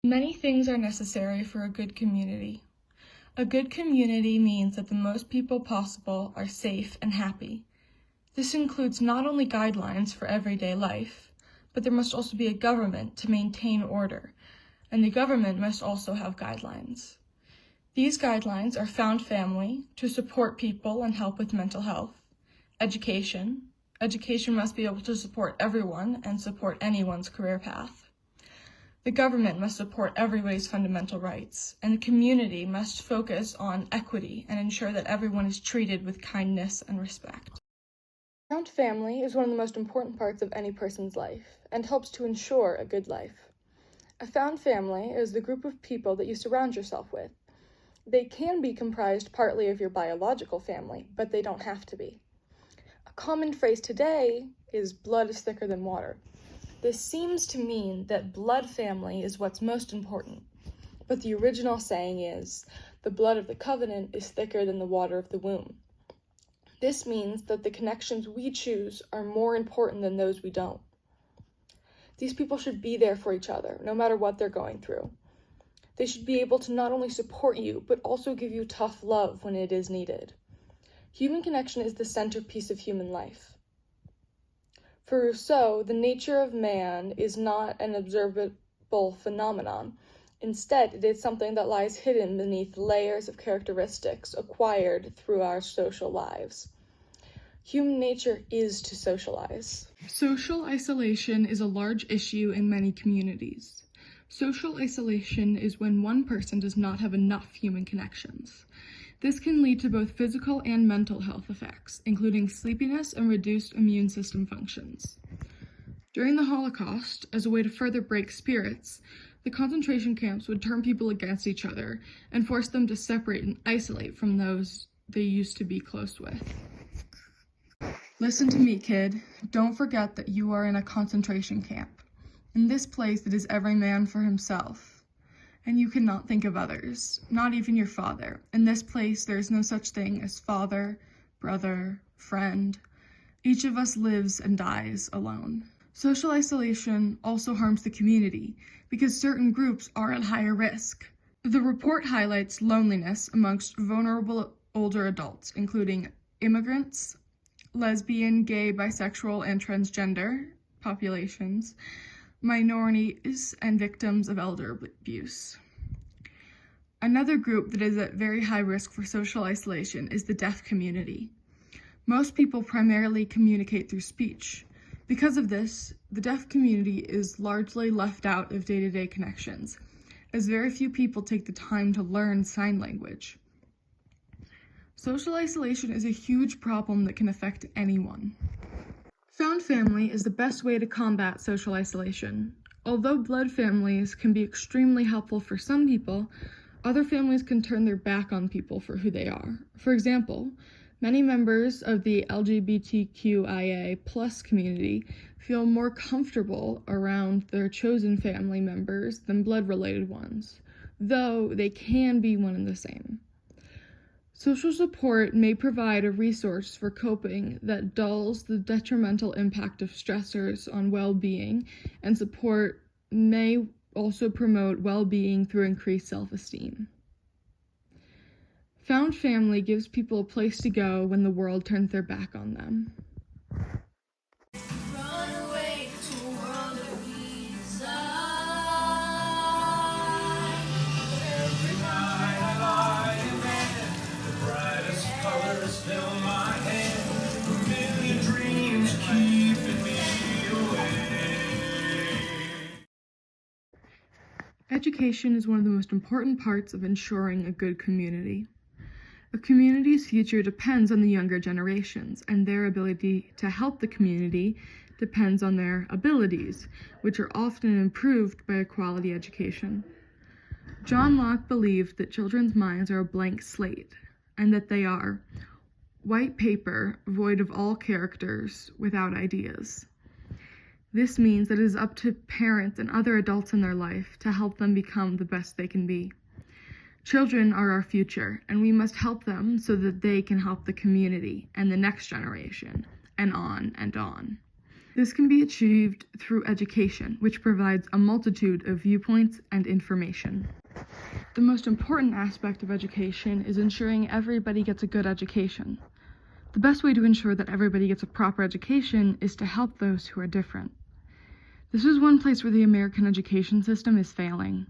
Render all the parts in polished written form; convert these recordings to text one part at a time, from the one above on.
Many things are necessary for a good community. A good community means that the most people possible are safe and happy. This includes not only guidelines for everyday life, but there must also be a government to maintain order, and the government must also have guidelines. These guidelines are found family to support people and help with mental health, education. Education must be able to support everyone and support anyone's career path. The government must support everybody's fundamental rights, and the community must focus on equity and ensure that everyone is treated with kindness and respect. A found family is one of the most important parts of any person's life and helps to ensure a good life. A found family is the group of people that you surround yourself with. They can be comprised partly of your biological family, but they don't have to be. A common phrase today is blood is thicker than water. This seems to mean that blood family is what's most important, but the original saying is, the blood of the covenant is thicker than the water of the womb. This means that the connections we choose are more important than those we don't. These people should be there for each other, no matter what they're going through. They should be able to not only support you, but also give you tough love when it is needed. Human connection is the centerpiece of human life. For Rousseau, the nature of man is not an observable phenomenon. Instead, it is something that lies hidden beneath layers of characteristics acquired through our social lives. Human nature is to socialize. Social isolation is a large issue in many communities. Social isolation is when one person does not have enough human connections. This can lead to both physical and mental health effects, including sleepiness and reduced immune system functions. During the Holocaust, as a way to further break spirits, the concentration camps would turn people against each other and force them to separate and isolate from those they used to be close with. Listen to me, kid. Don't forget that you are in a concentration camp. In this place, it is every man for himself, and you cannot think of others, not even your father. In this place, there is no such thing as father, brother, friend. Each of us lives and dies alone. Social isolation also harms the community because certain groups are at higher risk. The report highlights loneliness amongst vulnerable older adults, including immigrants, lesbian, gay, bisexual, and transgender populations, minorities, and victims of elder abuse. Another group that is at very high risk for social isolation is the deaf community. Most people primarily communicate through speech. Because of this, the deaf community is largely left out of day-to-day connections, as very few people take the time to learn sign language. Social isolation is a huge problem that can affect anyone. Found family is the best way to combat social isolation. Although blood families can be extremely helpful for some people, other families can turn their back on people for who they are. For example, many members of the LGBTQIA+ community feel more comfortable around their chosen family members than blood-related ones, though they can be one and the same. Social support may provide a resource for coping that dulls the detrimental impact of stressors on well-being, and support may also promote well-being through increased self-esteem. Found family gives people a place to go when the world turns their back on them. Education is one of the most important parts of ensuring a good community. A community's future depends on the younger generations, and their ability to help the community depends on their abilities, which are often improved by a quality education. John Locke believed that children's minds are a blank slate, and that they are white paper void of all characters, without ideas. This means that it is up to parents and other adults in their life to help them become the best they can be. Children are our future, and we must help them so that they can help the community and the next generation, and on and on. This can be achieved through education, which provides a multitude of viewpoints and information. The most important aspect of education is ensuring everybody gets a good education. The best way to ensure that everybody gets a proper education is to help those who are different. This is one place where the American education system is failing.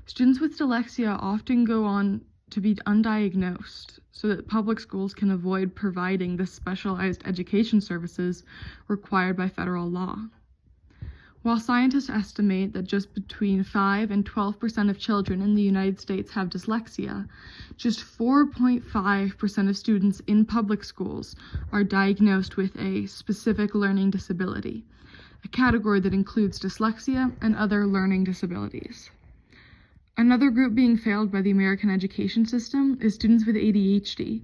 Students with dyslexia often go on to be undiagnosed so that public schools can avoid providing the specialized education services required by federal law. While scientists estimate that just between 5 and 12% of children in the United States have dyslexia, just 4.5% of students in public schools are diagnosed with a specific learning disability, a category that includes dyslexia and other learning disabilities. Another group being failed by the American education system is students with ADHD.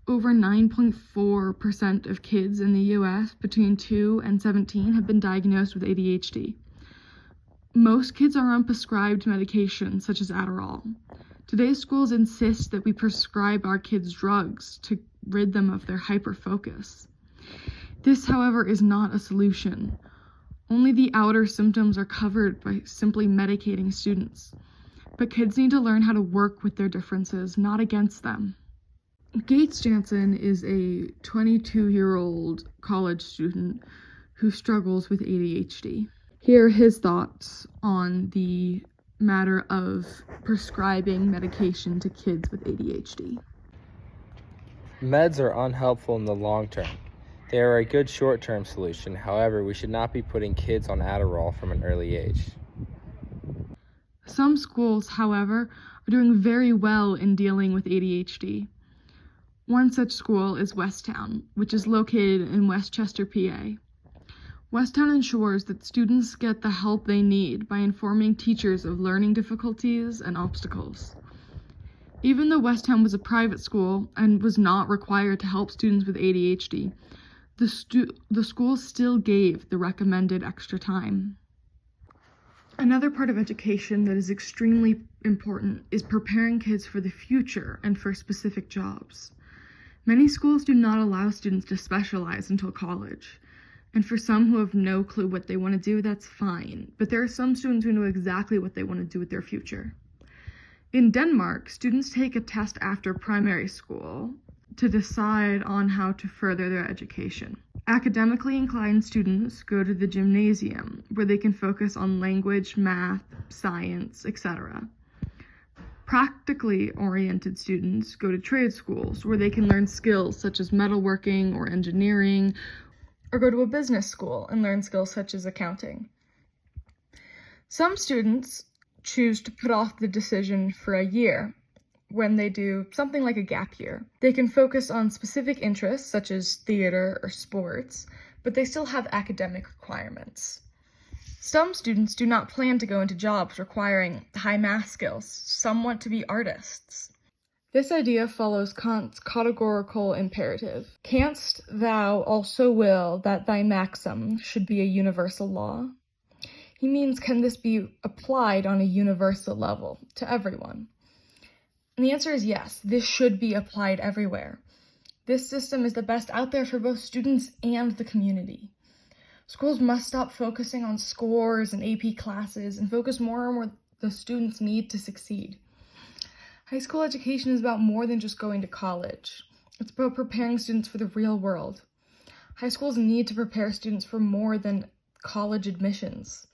Over 9.4% of kids in the US between 2 and 17 have been diagnosed with ADHD. Most kids are on prescribed medications such as Adderall. Today's schools insist that we prescribe our kids drugs to rid them of their hyperfocus. This, however, is not a solution. Only the outer symptoms are covered by simply medicating students. But kids need to learn how to work with their differences, not against them. Gates Jansen is a 22-year-old college student who struggles with ADHD. Here are his thoughts on the matter of prescribing medication to kids with ADHD. Meds are unhelpful in the long term. They are a good short-term solution. However, we should not be putting kids on Adderall from an early age. Some schools, however, are doing very well in dealing with ADHD. One such school is Westtown, which is located in Westchester, PA. Westtown ensures that students get the help they need by informing teachers of learning difficulties and obstacles. Even though Westtown was a private school and was not required to help students with ADHD, the school still gave the recommended extra time. Another part of education that is extremely important is preparing kids for the future and for specific jobs. Many schools do not allow students to specialize until college, and for some who have no clue what they want to do, that's fine, but there are some students who know exactly what they want to do with their future. In Denmark, students take a test after primary school to decide on how to further their education. Academically inclined students go to the gymnasium, where they can focus on language, math, science, etc. Practically oriented students go to trade schools, where they can learn skills such as metalworking or engineering, or go to a business school and learn skills such as accounting. Some students choose to put off the decision for a year when they do something like a gap year. They can focus on specific interests such as theater or sports, but they still have academic requirements. Some students do not plan to go into jobs requiring high math skills. Some want to be artists. This idea follows Kant's categorical imperative. Canst thou also will that thy maxim should be a universal law? He means, can this be applied on a universal level to everyone? And the answer is yes, this should be applied everywhere. This system is the best out there for both students and the community. Schools must stop focusing on scores and AP classes and focus more on where the students need to succeed. High school education is about more than just going to college. It's about preparing students for the real world. High schools need to prepare students for more than college admissions.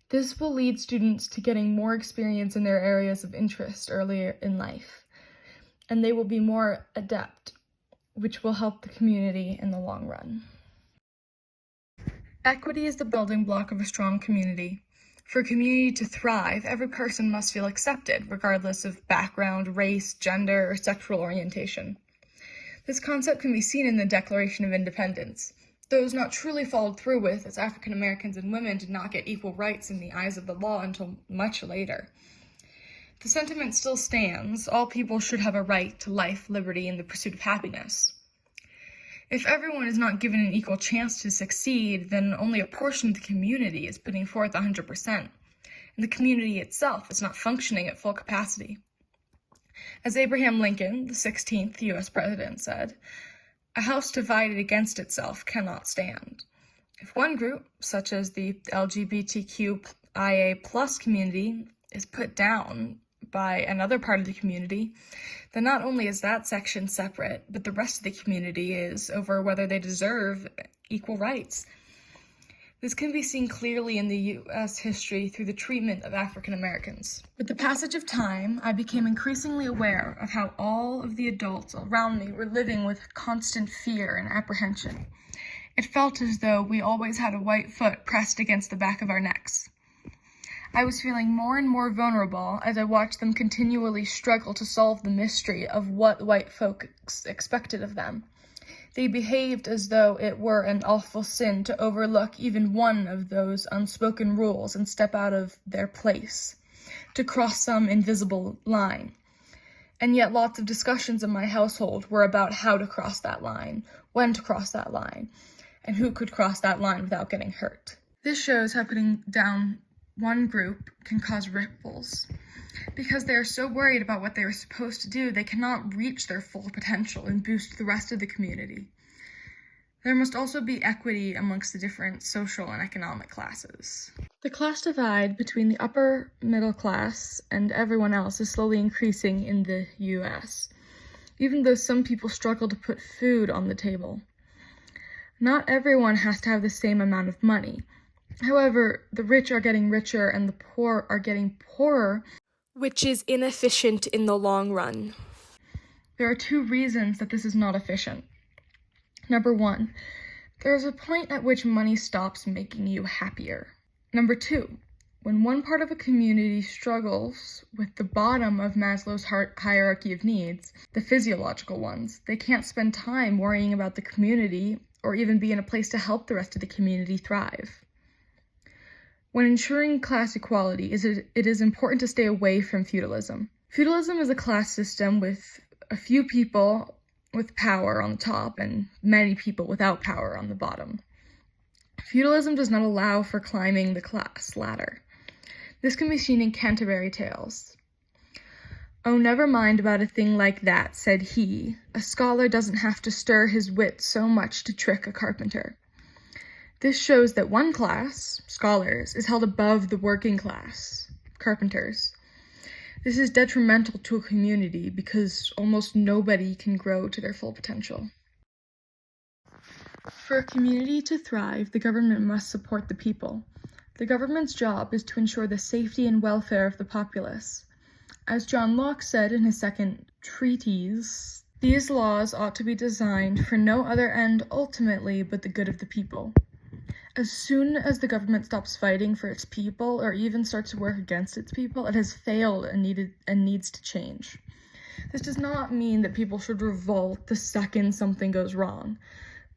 This will lead students to getting more experience in their areas of interest earlier in life, and they will be more adept, which will help the community in the long run. Equity is the building block of a strong community. For a community to thrive, every person must feel accepted, regardless of background, race, gender, or sexual orientation. This concept can be seen in the Declaration of Independence. Those not truly followed through with, as African Americans and women did not get equal rights in the eyes of the law until much later. The sentiment still stands: all people should have a right to life, liberty, and the pursuit of happiness. If everyone is not given an equal chance to succeed, then only a portion of the community is putting forth 100%, and the community itself is not functioning at full capacity. As Abraham Lincoln, the 16th U.S. president, said, A house divided against itself cannot stand. If one group, such as the LGBTQIA+ community, is put down by another part of the community, then not only is that section separate, but the rest of the community is over whether they deserve equal rights. This can be seen clearly in the U.S. history through the treatment of African Americans. With the passage of time, I became increasingly aware of how all of the adults around me were living with constant fear and apprehension. It felt as though we always had a white foot pressed against the back of our necks. I was feeling more and more vulnerable as I watched them continually struggle to solve the mystery of what white folks expected of them. They behaved as though it were an awful sin to overlook even one of those unspoken rules and step out of their place, to cross some invisible line. And yet lots of discussions in my household were about how to cross that line, when to cross that line, and who could cross that line without getting hurt. This shows how putting down one group can cause ripples. Because they are so worried about what they are supposed to do, they cannot reach their full potential and boost the rest of the community. There must also be equity amongst the different social and economic classes. The class divide between the upper middle class and everyone else is slowly increasing in the US, even though some people struggle to put food on the table. Not everyone has to have the same amount of money. However, the rich are getting richer and the poor are getting poorer, which is inefficient in the long run. There are two reasons that this is not efficient. Number one, there is a point at which money stops making you happier. Number two, when one part of a community struggles with the bottom of Maslow's hierarchy of needs, the physiological ones, they can't spend time worrying about the community or even be in a place to help the rest of the community thrive. When ensuring class equality, it is important to stay away from feudalism. Feudalism is a class system with a few people with power on the top and many people without power on the bottom. Feudalism does not allow for climbing the class ladder. This can be seen in Canterbury Tales. "Oh, never mind about a thing like that," said he. "A scholar doesn't have to stir his wit so much to trick a carpenter." This shows that one class, scholars, is held above the working class, carpenters. This is detrimental to a community because almost nobody can grow to their full potential. For a community to thrive, the government must support the people. The government's job is to ensure the safety and welfare of the populace. As John Locke said in his second treatise, these laws ought to be designed for no other end ultimately but the good of the people. As soon as the government stops fighting for its people or even starts to work against its people, it has failed and needs to change. This does not mean that people should revolt the second something goes wrong,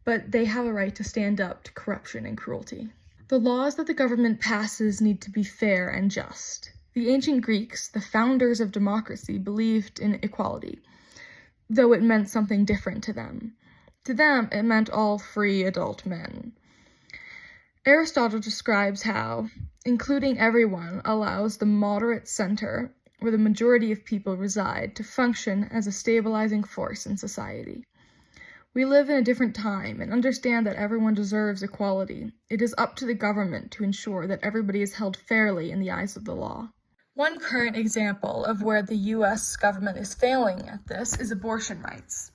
but they have a right to stand up to corruption and cruelty. The laws that the government passes need to be fair and just. The ancient Greeks, the founders of democracy, believed in equality, though it meant something different to them. To them, it meant all free adult men. Aristotle describes how including everyone allows the moderate center, where the majority of people reside, to function as a stabilizing force in society. We live in a different time and understand that everyone deserves equality. It is up to the government to ensure that everybody is held fairly in the eyes of the law. One current example of where the U.S. government is failing at this is abortion rights.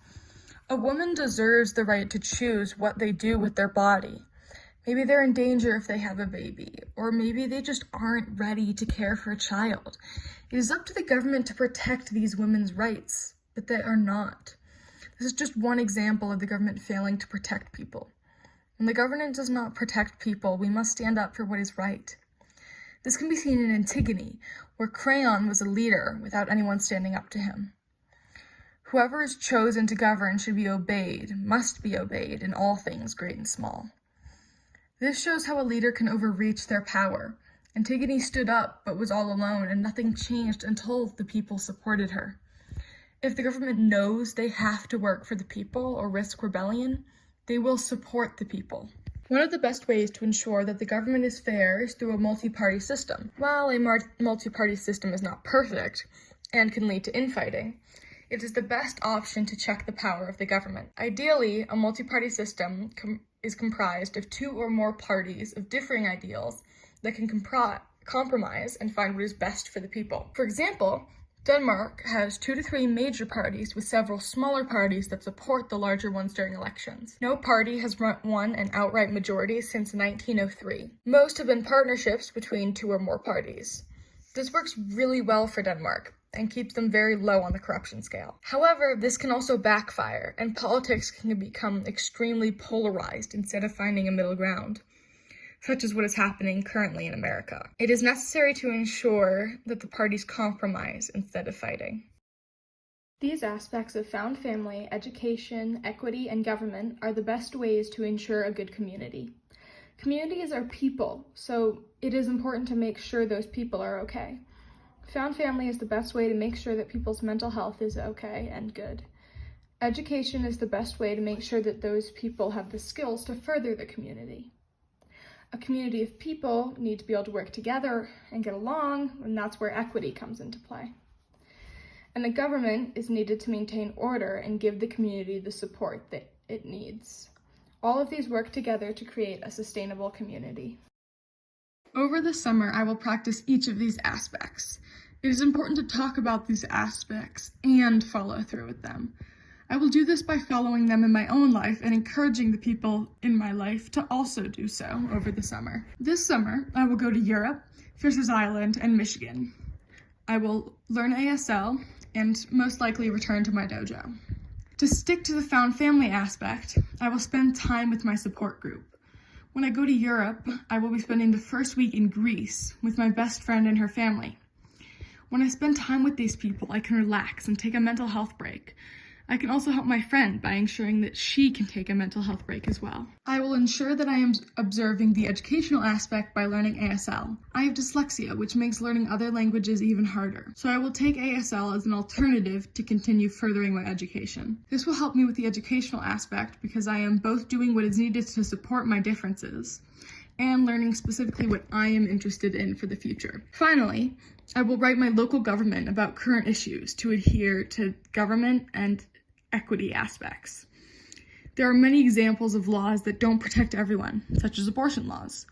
A woman deserves the right to choose what they do with their body. Maybe they're in danger if they have a baby, or maybe they just aren't ready to care for a child. It is up to the government to protect these women's rights, but they are not. This is just one example of the government failing to protect people. When the government does not protect people, we must stand up for what is right. This can be seen in Antigone, where Creon was a leader without anyone standing up to him. Whoever is chosen to govern should be obeyed, must be obeyed in all things, great and small. This shows how a leader can overreach their power. Antigone stood up, but was all alone, and nothing changed until the people supported her. If the government knows they have to work for the people or risk rebellion, they will support the people. One of the best ways to ensure that the government is fair is through a multi-party system. While a multi-party system is not perfect and can lead to infighting, It is the best option to check the power of the government. Ideally, a multi-party system is comprised of two or more parties of differing ideals that can compromise and find what is best for the people. For example, Denmark has 2 to 3 major parties with several smaller parties that support the larger ones during elections. No party has won an outright majority since 1903. Most have been partnerships between 2 or more parties. This works really well for Denmark and keeps them very low on the corruption scale. However, this can also backfire, and politics can become extremely polarized instead of finding a middle ground, such as what is happening currently in America. It is necessary to ensure that the parties compromise instead of fighting. These aspects of found family, education, equity, and government are the best ways to ensure a good community. Communities are people, so it is important to make sure those people are okay. Found family is the best way to make sure that people's mental health is okay and good. Education is the best way to make sure that those people have the skills to further the community. A community of people need to be able to work together and get along, and that's where equity comes into play. And the government is needed to maintain order and give the community the support that it needs. All of these work together to create a sustainable community. Over the summer, I will practice each of these aspects. It is important to talk about these aspects and follow through with them. I will do this by following them in my own life and encouraging the people in my life to also do so over the summer. This summer, I will go to Europe, Fishers Island, and Michigan. I will learn ASL and most likely return to my dojo. To stick to the found family aspect, I will spend time with my support group. When I go to Europe, I will be spending the first week in Greece with my best friend and her family. When I spend time with these people, I can relax and take a mental health break. I can also help my friend by ensuring that she can take a mental health break as well. I will ensure that I am observing the educational aspect by learning ASL. I have dyslexia, which makes learning other languages even harder, so I will take ASL as an alternative to continue furthering my education. This will help me with the educational aspect because I am both doing what is needed to support my differences and learning specifically what I am interested in for the future. Finally, I will write my local government about current issues to adhere to government and equity aspects. There are many examples of laws that don't protect everyone, such as abortion laws.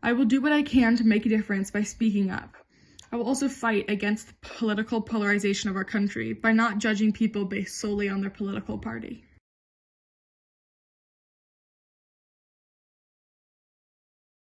I will do what I can to make a difference by speaking up. I will also fight against the political polarization of our country by not judging people based solely on their political party.